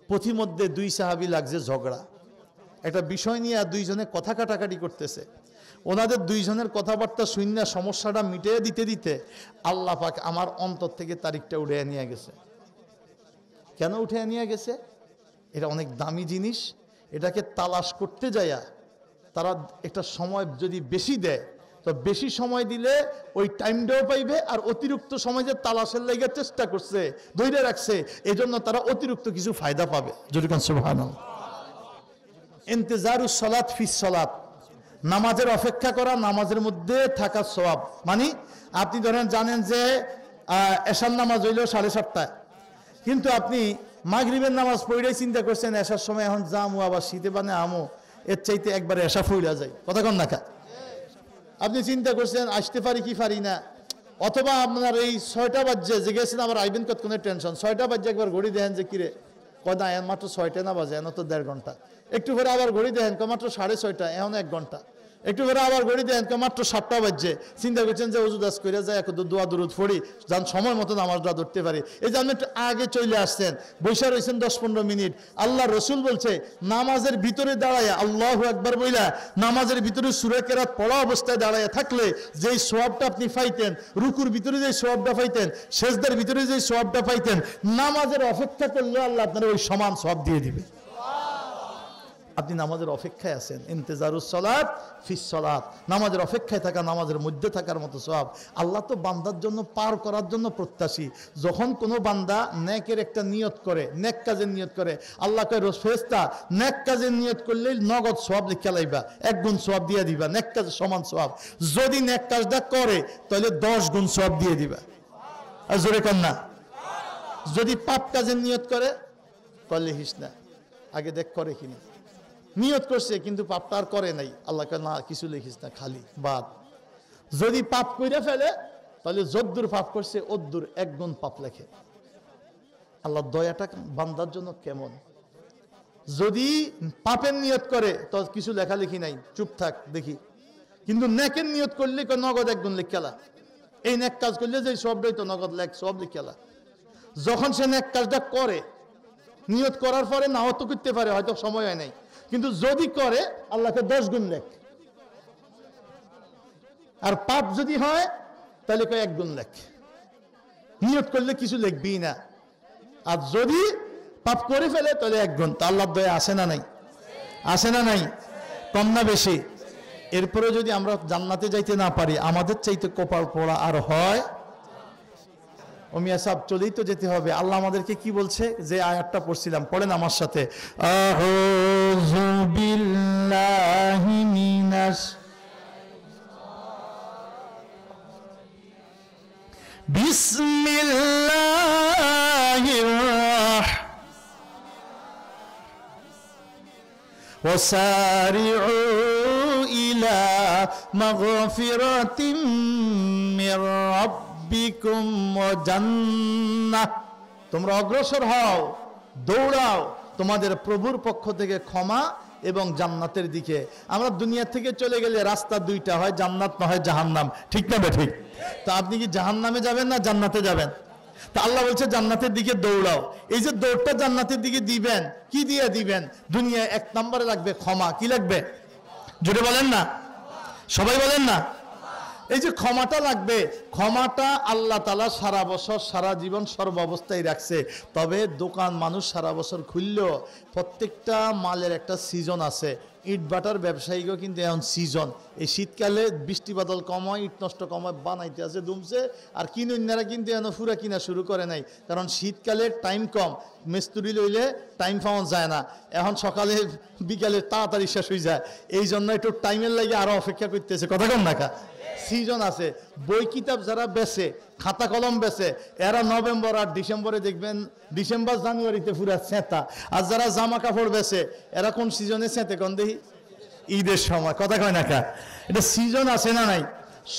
পথিমধ্যে দুই সাহাবী লাগছে ঝগড়া, একটা বিষয় নিয়ে দুইজনে কথা কাটাকাটি করতেছে। ওনাদের দুইজনের কথাবার্তা শুনে সমস্যাটা মিটিয়ে দিতে দিতে আল্লাহ পাক আমার অন্তর থেকে তারিখটা উঠে নিয়ে গেছে। কেন উঠে নিয়ে গেছে? এটা অনেক দামি জিনিস, এটাকে তালাশ করতে যায়া তারা একটা সময় যদি বেশি দেয় তো বেশি সময় দিলে ওই টাইমটাও পাইবে, আর অতিরিক্ত সময় যে তালাশের লাগা চেষ্টা করছে ধৈর্য রাখছে এজন্য তারা অতিরিক্ত কিছু ফায়দা পাবে। যদি কোন সুবহানাল্লাহ। ইন্তেজারুস সালাত ফিস সালাত, নামাজের অপেক্ষা করা, নামাজের মধ্যে থাকার সওয়াব। মানে আপনি ধরেন জানেন যে এশার নামাজ হইল 7:30টায়, কিন্তু আপনি মাগরিবের নামাজ পড়েই চিন্তা করছেন এশার সময় এখন যামু, আবার শীতে বানে আমো, এর চাইতে একবারে এশা ফুইলা যায়। কথা কন না কা? আপনি চিন্তা করছেন আসতে পারি কি পারি না, অথবা আপনার এই 6টা বাজে যে গেছেন আবার আইবেন কতক্ষণের টেনশন, 6টা বাজে একবার ঘড়ি দেখেন যে কিরে কদা এখন মাত্র 6টা না বাজে, এখন তো 1.5 ঘন্টা। একটু পরে আবার ঘড়ি দেখেন মাত্র 6:30, এখন 1 ঘন্টা। একটু পরে আবার ঘড়ি দেখেন মাত্র 7টা বাজে, চিন্তা করছেন যে ওজুদাস করে যায় একটু দোয়া দুরুদ পড়ি, যান সময় মতো নামাজটা ধরতে পারি। এই যে আপনি একটু আগে চলে আসছেন, বৈশা রয়েছেন 10-15 মিনিট। আল্লাহ রসুল বলছে নামাজের ভিতরে দাঁড়ায় আল্লাহু আকবার বইলা নামাজের ভিতরে সূরা কেরাত পড়া অবস্থায় দাঁড়ায় থাকলে যেই সওয়াবটা আপনি পাইতেন, রুকুর ভিতরে যেই সওয়াবটা পাইতেন, সেজদার ভিতরে যেই সওয়াবটা পাইতেন, নামাজের অপেক্ষা করলে আল্লাহ আপনার ওই সমান সওয়াব দিয়ে দিবে। আপনি নামাজের অপেক্ষায় আছেন, ইন্তেজারুস সালাত ফিস সালাত, নামাজের অপেক্ষায় থাকা, নামাজের মধ্যে থাকার মতো সওয়াব। আল্লাহ তো বান্দার জন্য পার করার জন্য প্রত্যাশী। যখন কোনো বান্দা নেকের একটা নিয়ত করে, নেক কাজের নিয়ত করে, আল্লাহ কয় ফেরেশতা নেক কাজের নিয়ত করলে নগদ সওয়াব লিখে লাইবা, 1 গুণ সওয়াব দিয়ে দিবা, নেক কাজের সমান সওয়াব। যদি নেক কাজটা করে তাহলে 10 গুণ সওয়াব দিয়ে দিবা। আর জোরে কর না। যদি পাপ কাজের নিয়ত করে তাহলে লিখিস না, আগে দেখ করে কিনা। নিয়ত করছে কিন্তু পাপটা আর করে নাই, আল্লাহ কয় না কিছু লিখিস না, খালি বাদ। যদি পাপ কইরা ফেলে তাহলে যদ্দুর পাপ করছে অদ্দুর 1 গুণ পাপ লেখে। আল্লাহ দয়াটা বান্দার জন্য কেমন। যদি পাপের নিয়ত করে তো কিছু লেখালেখি নাই, চুপ থাক দেখি। কিন্তু নেকের নিয়ত করলে নগদ 1 গুণ লিখালা। এই নেক কাজ করলে যে সবটাই তো নগদ লেখ, সব লিখালা। যখন সে নেক কাজটা করে, নিয়ত করার পরে নাও তো করতে পারে, হয়তো সময় হয় নাই, কিন্তু যদি করে আল্লাহকে 10 গুণ লেখ। আর পাপ যদি হয় তাহলে 1 গুণ লেখ। নিয়ত করলে কিছু লিখবি না, আর যদি পাপ করে ফেলে তাহলে 1 গুণ। তা আল্লাহর দয়া আসে না নাই? আসে না নাই? কম না বেশি? এরপরে যদি আমরা জান্নাতে যাইতে না পারি, আমাদের চাইতে কপাল পোড়া আর হয়? ওমিয়া সাহেব চলেই তো যেতে হবে। আল্লাহ আমাদেরকে কি বলছে? যে আয়াতটা পড়ছিলাম, পড়েন আমার সাথে। আউযু বিল্লাহি মিনাশ বিসমিল্লাহির ওয়াসারিউ ইলা মাগফিরাতিম মির রাব্বিকুম ওয়া জান্নাহ। তোমরা অগ্রসর হও, দৌড়াও তোমাদের প্রভুর পক্ষ থেকে ক্ষমা এবং জান্নাতের দিকে। আমরা দুনিয়া থেকে চলে গেলে রাস্তা 2টা, হয় জান্নাত না হয় জাহান্নাম। ঠিক না ঠিক? তো আপনি কি জাহান্নামে যাবেন না জান্নাতে যাবেন? তা আল্লাহ বলছে জান্নাতের দিকে দৌড়াও। এই যে দৌড়টা জান্নাতের দিকে দিবেন, কি দিয়ে দিবেন? দুনিয়ায় 1 নম্বরে লাগবে ক্ষমা। কি লাগবে? জোরে বলেন না, সবাই বলেন না। এই যে ক্ষমাটা লাগবে, ক্ষমাটা আল্লাহ তাআলা সারা বছর সারা জীবন সর্ব অবস্থায় রাখছে। তবে দোকান মানুষ সারা বছর খুললেও প্রত্যেকটা মালের একটা সিজন আছে। ইট বাটার ব্যবসায়ীকেও কিন্তু এখন সিজন। এই শীতকালে বৃষ্টি বাদল কম হয়, ইট নষ্ট কম হয়, বানাইতে আছে দুমছে। আর কিনুন্যারা কিন্তু এখন ফুরা কিনা শুরু করে নাই, কারণ শীতকালে টাইম কম, মিস্ত্রি লইলে টাইম পাওয়া যায় না। এখন সকালে বিকালে তাড়াতাড়ি শেষ হয়ে যায়, এই জন্য একটু টাইমের লাগে আরো অপেক্ষা করতেছে। কথা কম না? সিজন আছে। বই কিতাব যারা বেচে, খাতা কলম বেচে, এরা নভেম্বর আর ডিসেম্বরে দেখবেন, ডিসেম্বর জানুয়ারিতে পুরা চেতা। আর যারা জামা কাপড় বেচে এরা কোন সিজনে চেতে? কোন দেখি? ঈদের সময়। কথা কয় না কা? এটা সিজন আছে না নাই?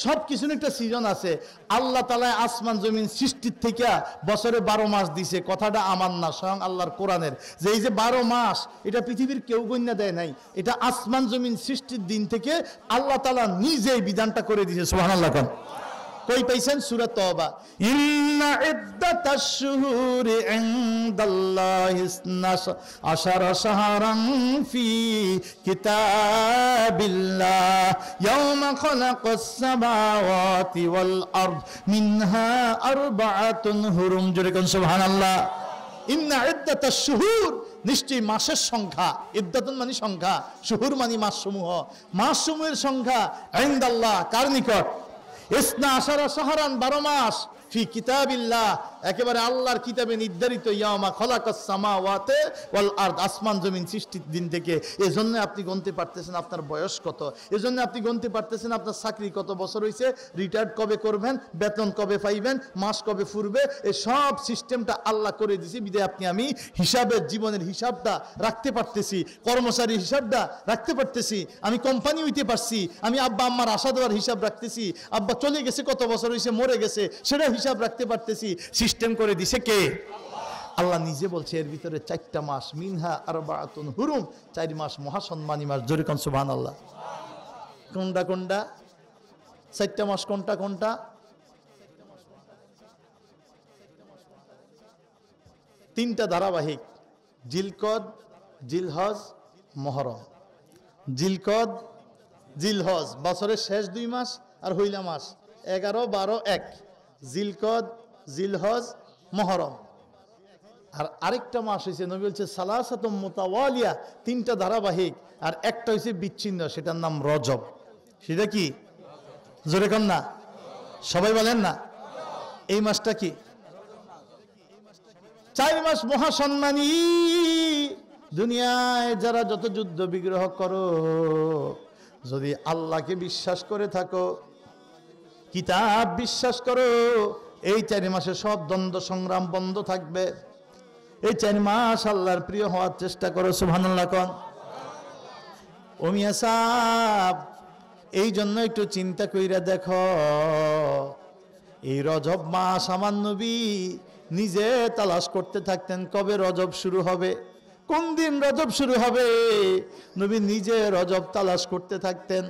সব কিছুর একটা সিজন আছে। আল্লাহ তাআলা আসমান জমিন সৃষ্টির থেকে বছরে 12 মাস দিছে, কথাটা আমার না, স্বয়ং আল্লাহর কোরআনের, যে এই যে 12 মাস এটা পৃথিবীর কেউ গণ্য দেয় নাই, এটা আসমান জমিন সৃষ্টির দিন থেকে আল্লাহ তাআলা নিজেই বিধানটা করে দিয়েছে। সুবহানাল্লাহ। কোন কই পাইছেন? সূরা তওবা, ইন্না ইদ্দাতাশ শুহুরি ইনদাল্লাহি 12 শাহরান ফি কিতাবিল্লাহ ইয়াওমা খালাকাস সামাওয়াতি ওয়াল আরদ মিনহা আরবাআতুন হুরুম। জোরে কোন সুবহানাল্লাহ। ইন্না ইদ্দাতাশ শুহুর, নিশ্চয়ই মাসের সংখ্যা, ইদ্দাতুন মানে সংখ্যা, শুহুর মানে মাসসমূহ, মাসসমূহের সংখ্যা ইনদাল্লাহ কার নিকট? 12 শাহরান 12 মাস, ফি কিতাবিল্লাহ একেবারে আল্লাহর কিতাবে নির্ধারিত, ইয়ামা খালাকাস সামাওয়াতি ওয়াল আরদ আসমান জমিন সৃষ্টির দিন থেকে। এজন্য আপনি গুনতে পারতেছেন আপনার বয়স কত, এজন্য আপনি গুনতে পারতেছেন আপনার চাকরি কত বছর হয়েছে, রিটায়ার্ড কবে করবেন, বেতন কবে পাইবেন, মাস কবে ফুরবে, এই সব সিস্টেমটা আল্লাহ করে দিয়েছে। বিধায় আপনি আমি হিসাবের, জীবনের হিসাবটা রাখতে পারতেছি, কর্মচারীর হিসাবটা রাখতে পারতেছি, আমি কোম্পানি হইতে পারছি, আমি আব্বা আম্মার আশা দেওয়ার হিসাব রাখতেছি, আব্বা চলে গেছে কত বছর হয়েছে, মরে গেছে সেটা হিসাব রাখতে পারতেছি। সিস্টেম করে দিছে কে? আল্লাহ নিজে বলছে এর ভিতরে 4টা মাস, মিনহা আরবাআতুন হুরুম, 4 মাস মহাসম্মানী মাস। জোরে কোন সুবহানাল্লাহ। কোনটা কোনটা? 4টা মাস কোনটা কোনটা? তিনটা ধারাবাহিক, জিলকদ, জিলহজ, মুহররম। জিলকদ, জিলহজ বছরের শেষ 2 মাস, আর হইলা মাস 11, 12, 1। জিলকদ, জিলহজ, মুহররম। আর আরেকটা মাস হয়েছে, নবী বলছে সালাসাতুম মুতাওয়ালিয়া, 3টা ধারাবাহিক, আর একটা হয়েছে বিচ্ছিন্ন, সেটার নাম রজব। সেটা কি? জোরে কোন না, সবাই বলেন না। এই মাসটা কি? 4 মাস মহাসম্মানী। দুনিয়ায় যারা যত যুদ্ধ বিগ্রহ করো, যদি আল্লাহকে বিশ্বাস করে থাকো, কিতাব বিশ্বাস করো, এই 4 মাসে সব দ্বন্দ্ব সংগ্রাম বন্ধ থাকবে। এই 4 মাস আল্লাহর প্রিয় হওয়ার চেষ্টা করো। সুবহানাল্লাহ। কোন ও মিয়া সাহেব, এই জন্য একটু চিন্তা কইরা দেখো, এই রজব মাস আমার নবী নিজে তালাশ করতে থাকতেন, কবে রজব শুরু হবে, কোন দিন রজব শুরু হবে, নবী নিজে রজব তালাশ করতে থাকতেন।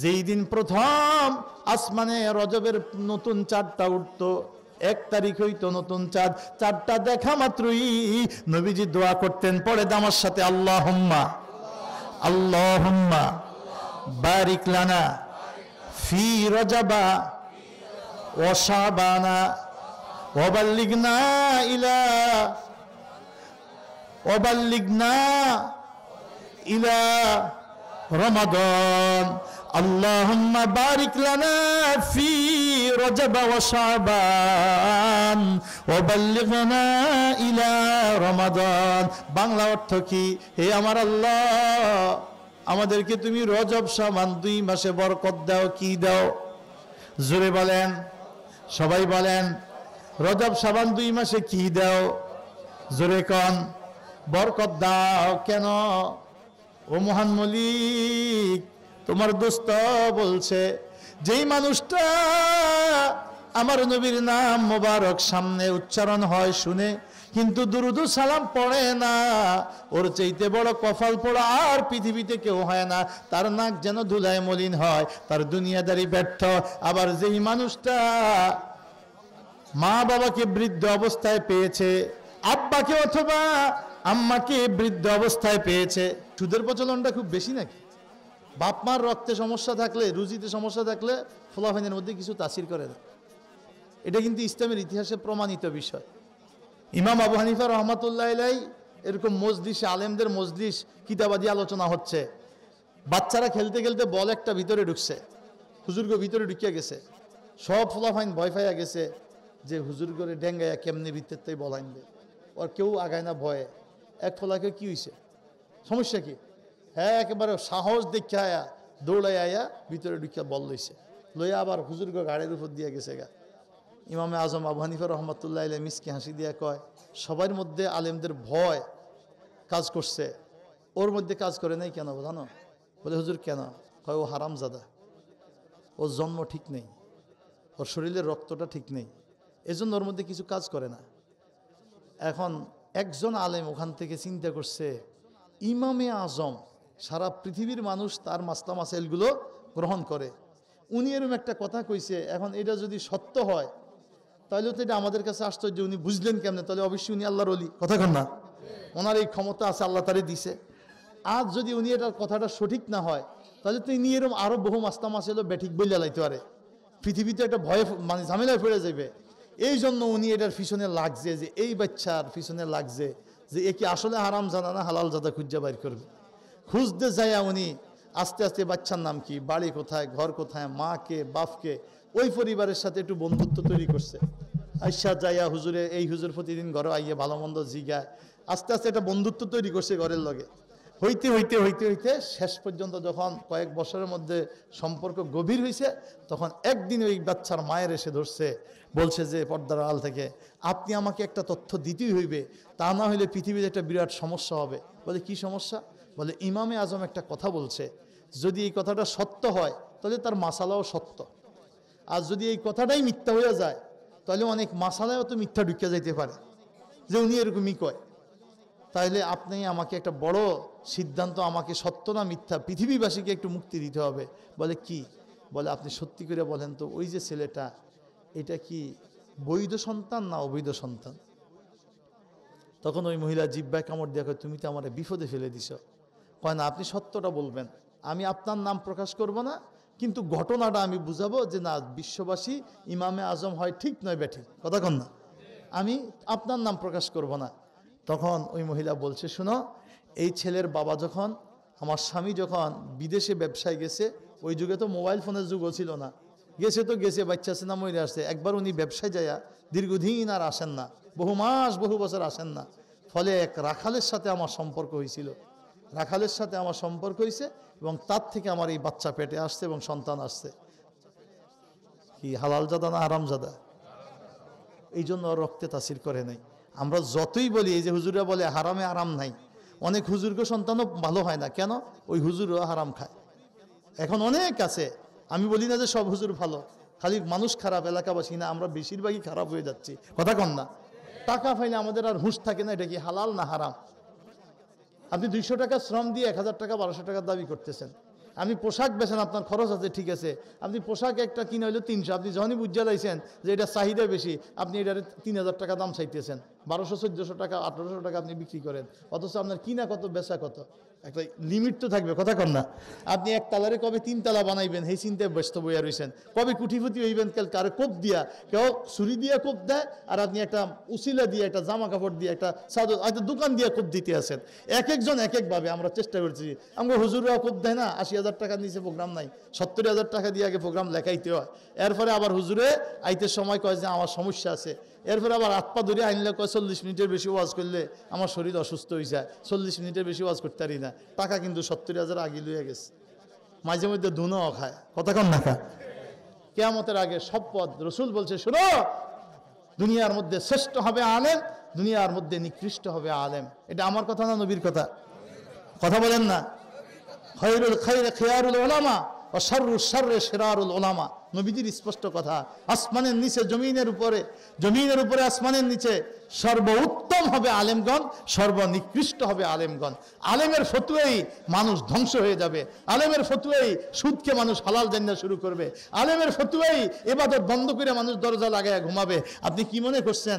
যেই দিন প্রথম আসমানে রজবের নতুন চাঁদটা উঠতো, 1 তারিখ হইতো নতুন চাঁদ, চাঁদটা দেখা মাত্রই নবীজি দোয়া করতেন, পড়ে আমার সাথে, আল্লাহুম্মা আল্লাহুম্মা বারিক লানা ফি রজবা ওয়া শাবানা ওয়া বাল্লিগনা ইলা রমাদান। আল্লাহুম্মা বারিক লানা ফি রজব ওয়া শাবান ওয়া বাল্লিগনা ইলা রমাদান। বাংলা অর্থ কি? হে আমার আল্লাহ, আমাদেরকে তুমি রজব শাবান 2 মাসে বরকত দাও। কি দাও? জোরে বলেন, সবাই বলেন, রজব শাবান 2 মাসে কি দাও? জোরে কোন, বরকত দাও। কেন? ও মহান মালিক, তোমার দোস্ত বলছে, যেই মানুষটা আমার নবীর নাম মোবারক সামনে উচ্চারণ হয় শুনে কিন্তু দুরুদ ও সালাম পড়ে না, ওর চাইতে বড় কপাল পোড়া আর পৃথিবীতে কেউ হয় না। তার নাক যেন ধুলায় মলিন হয়, তার দুনিয়াদারি ব্যর্থ। আবার যেই মানুষটা মা বাবাকে বৃদ্ধ অবস্থায় পেয়েছে, আব্বাকে অথবা আম্মাকে বৃদ্ধ অবস্থায় পেয়েছে, সুদের প্রচলনটা খুব বেশি নাকি? বাপ মার রক্তে সমস্যা থাকলে, রুজিতে সমস্যা থাকলে ফলাফলের মধ্যে কিছু তাসির করে না। এটা কিন্তু ইসলামের ইতিহাসে প্রমাণিত বিষয়। ইমাম আবু হানিফা রহমাতুল্লাহ আলাইহি এরকম মজলিসে, আলেমদের মজলিস, কিতাবাদি আলোচনা হচ্ছে, বাচ্চারা খেলতে খেলতে বল একটা ভিতরে ঢুকছে, হুজুরগো ভিতরে ঢুকিয়া গেছে, সব ফলাফাইন ভয় পাইয়া গেছে যে হুজুর করে ডেঙ্গাইয়া কেমনি ভিতরতে বল আনবে, ওর কেউ আগায় না ভয়ে। এক ফলাকে কি হয়েছে, সমস্যা কি? হ্যাঁ, একেবারে সাহস দেখে আয়া দৌড়াই আয়া ভিতরে ঢুকিয়া বল লইছে, লইয়া আবার হুজুরগো গাড়ির উপর দিয়ে গেছে গা। ইমামে আজম আবু হানিফা রহমতুল্লাহ আলাইহি মিসকি হাসি দিয়া কয়, সবার মধ্যে আলেমদের ভয় কাজ করছে, ওর মধ্যে কাজ করে নাই কেন জানো? বলে হুজুর কেন? কয় ও হারামজাদা, ওর জন্ম ঠিক নেই, ওর শরীরের রক্তটা ঠিক নেই, এজন্য ওর মধ্যে কিছু কাজ করে না। এখন একজন আলেম ওখান থেকে চিন্তা করছে, ইমামে আজম, সারা পৃথিবীর মানুষ তার মাসলা মাসাইলগুলো গ্রহণ করে, উনি এরকম একটা কথা কইছে। এখন এটা যদি সত্য হয় তাহলে তো এটা আমাদের কাছে আশ্চর্য, উনি বুঝলেন কেমনে? তাহলে অবশ্যই উনি আল্লাহর ওলি, কথা কন না? ওনার এই ক্ষমতা আছে, আল্লাহ তারে দিছে। আজ যদি উনি এটার কথাটা সঠিক না হয় তাহলে তো ইনি এরকম আরো বহু মাসলা মাসাইল ব্যাঠিক বইলা লাইতে পারে, পৃথিবীতে একটা ভয়ে মানে ঝামেলায় পড়ে যাবে। এই জন্য উনি এটার পিছনে লাগছে, যে এই বাচ্চার পিছনে লাগছে যে এ কি আসলে হারাম জানা না হালাল জাদা খুঁজা বাইর করবে। খুঁজতে যাইয়া উনি আস্তে আস্তে বাচ্চার নাম কি, বাড়ি কোথায়, ঘর কোথায়, মা কে, বাপকে, ওই পরিবারের সাথে একটু বন্ধুত্ব তৈরি করছে। আইসা যাইয়া হুজুরে, এই হুজুর প্রতিদিন ঘরে আইয়া ভালো মন্দ জিগায়, আস্তে আস্তে একটা বন্ধুত্ব তৈরি করছে ঘরের লগে। হইতে হইতে হইতে হইতে শেষ পর্যন্ত যখন কয়েক বছরের মধ্যে সম্পর্ক গভীর হয়েছে, তখন একদিন ওই বাচ্চার মায়ের এসে ধরছে, বলছে যে পর্দার আড়াল থেকে, আপনি আমাকে একটা তথ্য দিতেই হইবে, তা না হইলে পৃথিবীতে একটা বিরাট সমস্যা হবে। বলে কি সমস্যা? বলে ইমামে আজম একটা কথা বলছে, যদি এই কথাটা সত্য হয় তাহলে তার মাসালাও সত্য, আর যদি এই কথাটাই মিথ্যা হয়ে যায় তাহলে অনেক মাসালায়ও তো মিথ্যা ঢুকে যাইতে পারে, যে উনি এরকমই কয়। তাহলে আপনি আমাকে একটা বড় সিদ্ধান্ত, আমাকে সত্য না মিথ্যা পৃথিবীবাসীকে একটু মুক্তি দিতে হবে। বলে কি? বলে আপনি সত্যি করে বলেন তো, ওই যে ছেলেটা, এটা কি বৈধ সন্তান না অবৈধ সন্তান? তখন ওই মহিলা জিব্বায় কামড় দিয়ে কয়, তুমি তো আমার বিপদে ফেলে দিছ। কয় না, আপনি সত্যটা বলবেন, আমি আপনার নাম প্রকাশ করব না, কিন্তু ঘটনাটা আমি বুঝাবো যে না, বিশ্ববাসী ইমামে আজম হয় ঠিক নয় ব্যাঠিক, কথা কন না, আমি আপনার নাম প্রকাশ করব না। তখন ওই মহিলা বলছে, শোনো, এই ছেলের বাবা যখন, আমার স্বামী যখন বিদেশে ব্যবসায় গেছে, ওই যুগে তো মোবাইল ফোনের যুগও ছিল না, গেছে তো গেছে, বাচ্চা সিনা মরে আসছে। একবার উনি ব্যবসায় যাইয়া দীর্ঘদিন আর আসেন না, বহু মাস বহু বছর আসেন না। ফলে এক রাখালের সাথে আমার সম্পর্ক হয়েছিল, রাখালের সাথে আমার সম্পর্ক হয়েছে, এবং তার থেকে আমার এই বাচ্চা পেটে আসছে এবং সন্তান আসছে। কি হালাল জাদা না হারাম জাদা? এই জন্য রক্তে তাসির করে নাই। আমরা যতই বলি, এই যে হুজুরা বলে হারামে আরাম নাই, অনেক হুজুরকে সন্তানও ভালো হয় না, কেন? ওই হুজুরও হারাম খায়। এখন অনেক আছে, আমি বলি না যে সব হুজুর ভালো, খালি মানুষ খারাপ, এলাকাবাসী না, আমরা বেশিরভাগই খারাপ হয়ে যাচ্ছি, কথা কন না? টাকা পাইলে আমাদের আর হুঁশ থাকে না, এটা কি হালাল না হারাম? আপনি 200 টাকা শ্রম দিয়ে 1000 টাকা 1200 টাকার দাবি করতেছেন। আপনি পোশাক বেছেন, আপনার খরচ আছে, ঠিক আছে, আপনি পোশাক একটা কিনে হইলো 300, আপনি যখনই বুঝা লাইছেন যে এটা চাহিদা বেশি, আপনি এটার 3000 টাকা দাম চাইতেছেন, 1200 1400 টাকা 1800 টাকা আপনি বিক্রি করেন, অথচ আপনার কিনা কত বেচা কত, একটা লিমিট তো থাকবে, কথা কন না? আপনি এক তালারে কবে 3 তালা বানাইবেন সেই চিন্তায় ব্যস্ত বইয়া রয়েছেন, কবে কুটিফুটি হইবেন, কারো কোপ দিয়া, কেউ ছুরি দিয়া কোপ দেয়, আর আপনি একটা উসিলা দিয়ে, একটা জামা কাপড় দিয়ে, একটা চাদর, হয়তো দোকান দিয়ে কোপ দিতে আছেন। এক একজন এক একভাবে আমরা চেষ্টা করছি। আমরা হুজুররা কোপ দেয় না, 80,000 টাকার নিচে প্রোগ্রাম নাই, 70,000 টাকা দিয়ে আগে প্রোগ্রাম লেখাইতে হয়। এরপরে আবার হুজুরে আইতে সময় কয় যে আমার সমস্যা আছে, এরপরে আবার হাত পা ধরে আইনলে কয় 40 মিনিটের বেশি ওয়াজ করলে আমার শরীর অসুস্থ হয়ে যায়, 40 মিনিটের বেশি ওয়াজ করতে পারি না। টাকা কিন্তু 70,000 আগে লইয়া গেছে, মাঝে মধ্যে ধুনাও খায়, কথা কন না? খা কিয়ামতের আগে সব পদ রসুল বলছে, শোনো, দুনিয়ার মধ্যে শ্রেষ্ঠ হবে আলেম, দুনিয়ার মধ্যে নিকৃষ্ট হবে আলেম। এটা আমার কথা না নবীর কথা? কথা বলেন না? খায়রুল খায়রে খিয়ারুল উলামা ওয়া শাররুশ শাররে শিরারুল উলামা, নবীজির স্পষ্ট কথা। আসমানের নিচে জমিনের উপরে, জমিনের উপরে আসমানের নিচে সর্বোত্তম হবে আলেমগণ, সর্বনিকৃষ্ট হবে আলেমগণ। আলেমের ফতোয়াই মানুষ ধ্বংস হয়ে যাবে, আলেমের ফতোয়াই সুদকে মানুষ হালাল জান্নাত শুরু করবে, আলেমের ফতোয়াই ইবাদত বন্ধ করে মানুষ দরজা লাগায় ঘুমাবে। আপনি কি মনে করছেন